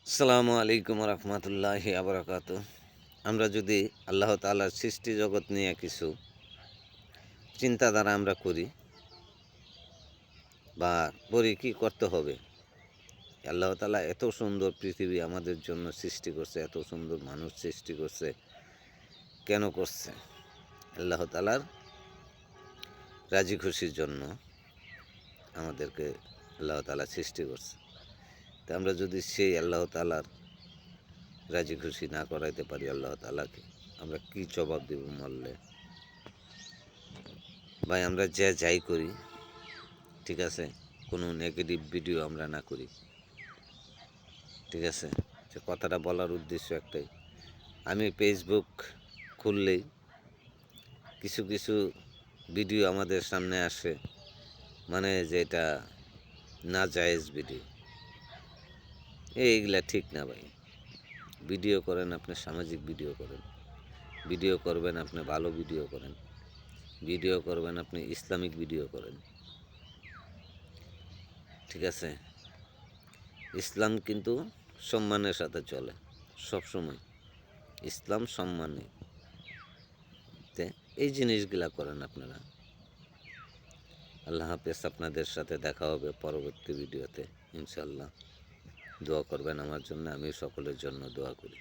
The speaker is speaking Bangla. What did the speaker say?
আসসালামু আলাইকুম রহমতুল্লাহি আবরাকাত। আমরা যদি আল্লাহ তাআলার সৃষ্টি জগৎ নিয়ে কিছু চিন্তাধারা আমরা করি বা কি করতে হবে। আল্লাহ তাআলা এত সুন্দর পৃথিবী আমাদের জন্য সৃষ্টি করছে, এত সুন্দর মানুষ সৃষ্টি করছে, কেন করছে? আল্লাহ তাআলার রাজি খুশির জন্য আমাদেরকে আল্লাহ তাআলা সৃষ্টি করছে। তা আমরা যদি সেই আল্লাহ তাআলার রাজি খুশি না করাইতে পারি আল্লাহ তাআলাকে, আমরা কি জবাব দেব মরলে? ভাই আমরা যে যাই করি, ঠিক আছে, কোনো নেগেটিভ ভিডিও আমরা না করি, ঠিক আছে। যে কথাটা বলার উদ্দেশ্য একটাই, আমি ফেসবুক খুললেই কিছু কিছু ভিডিও আমাদের সামনে আসে, মানে যেটা না জায়েজ ভিডিও। এইগুলা ঠিক না ভাই। ভিডিও করেন আপনি, সামাজিক ভিডিও করেন, ভিডিও করবেন আপনি ভালো ভিডিও করেন, ভিডিও করবেন আপনি ইসলামিক ভিডিও করেন, ঠিক আছে। ইসলাম কিন্তু সম্মানের সাথে চলে সবসময়, ইসলাম সম্মানে। এই জিনিসগুলা করেন আপনারা। আল্লাহ হাফেজ। আপনাদের সাথে দেখা হবে পরবর্তী ভিডিওতে ইনশাল্লাহ। দোয়া করবেন আমার জন্য, আমি সকলের জন্য দোয়া করি।